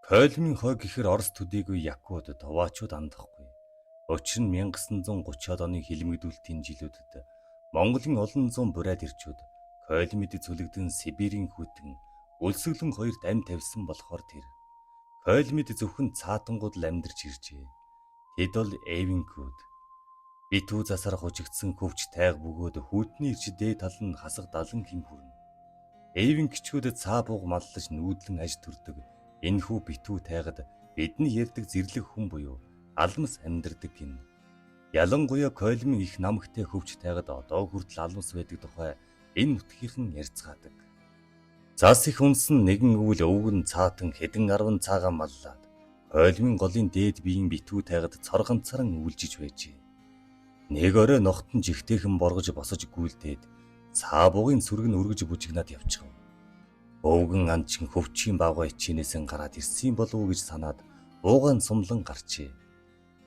Койлмын хой гэхэр Орос төдийгүй Якууд туваачууд андахгүй. Учир нь 1930-аад оны хилмигдүүлэлтийн жилүүдэд Монголын олон зуун бурайд ирчүүд Койлмид зүлэгдэн Сибирийн хүйтэн өлсгөлөн хоёрт амь тавьсан болохоор тэр Койлмид зөвхөн цаатангууд л амьдарч иржээ. Тэд бол Эвенкүүд. Битүү засаар хожигдсан хөвч тайг бөгөөд хүйтний ирж дээд тал нь хасах 70 хэм хүрнэ. Эвенкчүүд цаа бууг маллаж нүүдлэн аж төрдөг. Энэхүү битүү тайгад бидний ярьдаг зэрлэг хүн буюу алмас амьдардаг гин. Ялангуяа Койлмын их намхтай хөвч тайгад одоо хүртэл алмас байдаг тухай энэ нутгийнхан ярьцгаадаг. Зас их унсан нэгэн өвөл өвгөн цаатан хэдэн 10 цаагаа маллаад Койлмын голын дээд биеийн битүү тайгад цорганцаран өвлжиж байжээ. Нэг орой нохтон жигтэйхэн боргож босож гүйлдээд цаа буугийн сүрэг нь өргөж бүжигнаад явчихав. Өвгөн анчин хөвчийн бавга ичинээсэн гараад ирсэн болов уу гэж санаад буугаан сумлан гарчээ.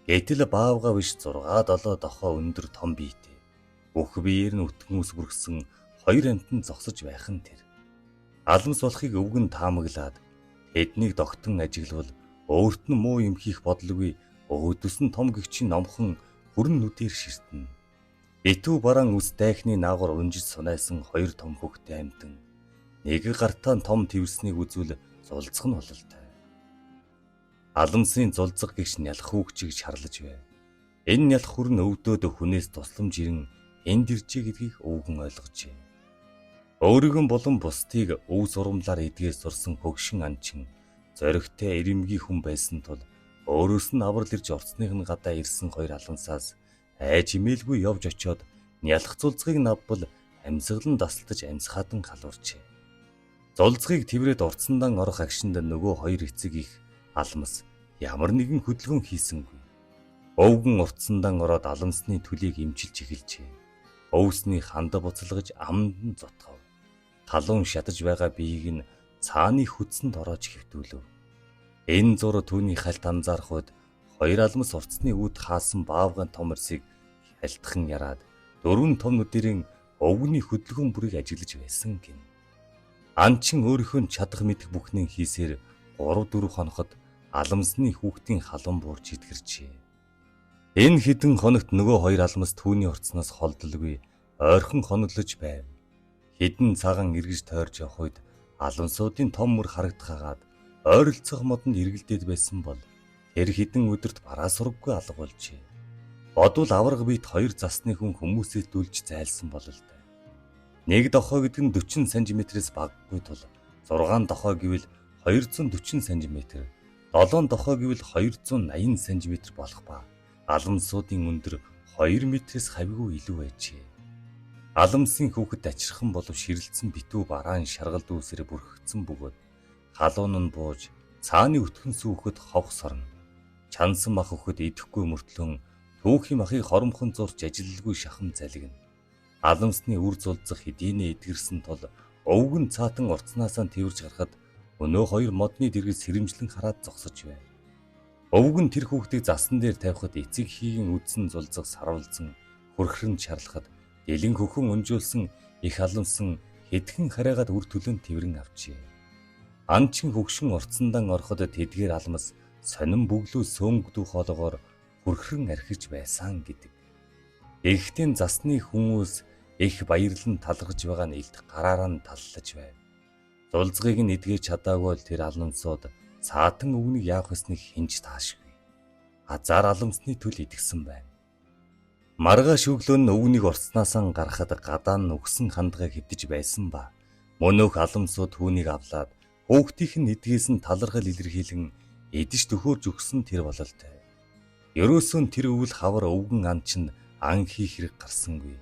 Гэтэл баавга биш 6-7 дохоо өндөр том биетэй. Бүх биеэр нь өтгөн ус бүргсэн хоёр амтан зогсож байх нь тэр. Алмас болохыг өвгөн таамаглаад тэднийг догтон ажиглавал өөрт нь муу юм хийх бодлоггүй өөдөөс нь том гэгчийн номхон хүрэн нүдээр ширтэнэ. Битүү бараан үс дайхны наагур унжиж сунайсан хоёр том хөхтэй амтан нэг гартаа том твэрснийг үзвэл зулцах нь бололтой. Алмсын зулцах гэгч нялх хүүгчийг шарлаж байв. Энэ нялх хүрн өвдөөд хүнээс тусламж ирэн энд иржээ гэдгийг өвгөн ойлгожээ. Өөригөн болон бусдыг өв сурамлаар эдгээс сурсан хөгшин анчин зоригтой эрэмгийн хүн байсан тул өөрөөс нь аврал ирж орцных нь гадаа ирсэн хоёр алмсаас айж имээлгүй явж очиод нялх зулцгийг навбал амьсгалан дасалтаж амьсхаатан халуурчээ. Зулцгийг тврээд орцсондоо орох агшинд нөгөө хоёр эцэг их алмас ямар нэгэн хөдөлгөөн хийсэнгүй. Өвгөн уртсандаа ороод алмсны төлийг имчилж эхэлжээ. Өвсний ханда буцалгаж аманд нь зотгов. Талуун шатаж байгаа биеийг нь цааны хүдсэнд ороож хэвтүүлв. Энэ зур түүний хальт анзаарахуд хоёр алмас уртсны үүд хаасан баавган том өрсийг хальтхан яраад дөрвөн том нүдэрийн өвгөний хөдөлгөөн бүрийг ажиглаж байсан гин. Анчин өөрийнхөө чадах мэдэх бүхнийг хийсээр 3-4 хоноход алмсны хүүхдийн халуун буурж идгэрчээ. Энэ хідэн хоногт нөгөө хоёр алмас түүний уртснаас холдолгүй ойрхон хоноглож байв. Хідэн цагаан эргэж тойрж явах үед алмсуудын том мөр харагдахаагаад ойролцох модонд эргэлдээд байсан бол тэр хідэн өдөрт бараа сураггүй алга болжээ. Бодвол авраг биет хоёр засны хүн хүмүүсээ дүүлж зайлсан бололтой. Нэг дохоо гэдэг нь 40 см-с багагүй тул 6 дохоо гэвэл 240 см, 7 дохоо гэвэл 280 см болох ба алмсуудын өндөр 2 м-с хавьгүй илүү байжээ. Алмсын хүүхэд ачирхан болов ширэлцэн битүү бараан шаргал дүүсээр бүрхэгдсэн бөгөөд халуун нь бууж цааны өтгөн сүүхэд ховх сорно. Чансан мах хөхөд идэхгүй мөртлөн түүхийн махыг хоромхон зурч ажилгүй шахам залгина. Алмсны үр зулцах хэдийнэ эдгэрсэн тул өвгөн цаатан уртснаасаа тэрвэрж гарахад өнөө хоёр модны дэргэд сэрэмжлэн хараад зогсож байв. Өвгөн тэр хүүхдийг засан дээр тавихад эцэг хийгийн үдсэн зулцах сарвалзан хөрхрөн шарлахад дэлэн хөхөн унжуулсан их алмсан хэдхэн хараагаад үр төлөнд тэрвэрэн авчээ. Анчин хөгшин уртсандаа ороход тэдгээр алмас сонин бүглүү сөөнгдүү хоолоогоор хөрхрөн архиж байсан гэдэг. Эхтэн засны хүмүүс их баярлан талархаж байгаа нь илт гараараа нь таллаж байв. Зулцгийг нь эдгэж чадаагүй л тэр алмсууд цаатан өвгнийг яах ёсныг хинж таашгүй. Азар алмсны төл идгсэн байна. Маргааш өглөө нь өвгнийг орцснаасаа гарахад гадаа нь өгсөн хандгай хэвдэж байсан ба мөнөөх алмсууд түүнийг авлаад хүүхдийнх нь эдгээс нь талархал илэрхийлэн эдэж төхөөрж өгсөн тэр бололтой. Ерөөсөө тэр өвөл хавар өвгөн анчинд ан хийх хэрэг гарсангүй.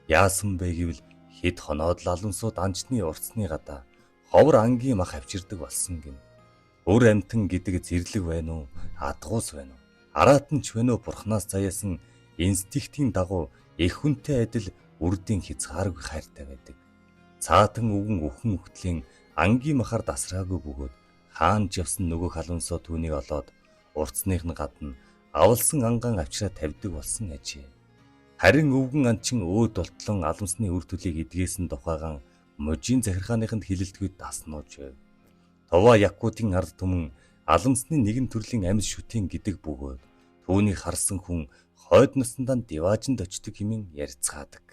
Яасан бэ гэвэл хэд хоноод алмсууд анчны уртсны гадаа ховор ангийн мах авчирдаг болсон гин. Өр амтан гэдэг зэрлэг байна уу, адгуус байна уу, араатанч байна уу бурхнаас заяасан инстинктийн дагуу их хүнтэй адил үрдийн хязгааргүй хайртай байдаг. Цаатан өвгөн өхөн үхтлийн ангийн махаар дасраагүй бөгөөд хаанч явсан нөгөө халуунсоо түүнийг олоод уртсных нь гадна авалсан ангаан авчраа тавьдаг болсон ажээ. Харин өвгөн анчин өөд болтлон алмсны үр төлийг эдгээсэн тухайгаан мужийн захиргааныханд хилэлтгүй даснууж байв. Товаа Якутын ард түмэн Аламсны нэгэн төрлийн амьд шүтэн гэдэг бөгөөд түүнийг харсан хүн хойд насндаа диваажинд очдог хэмээн ярилцгаадаг.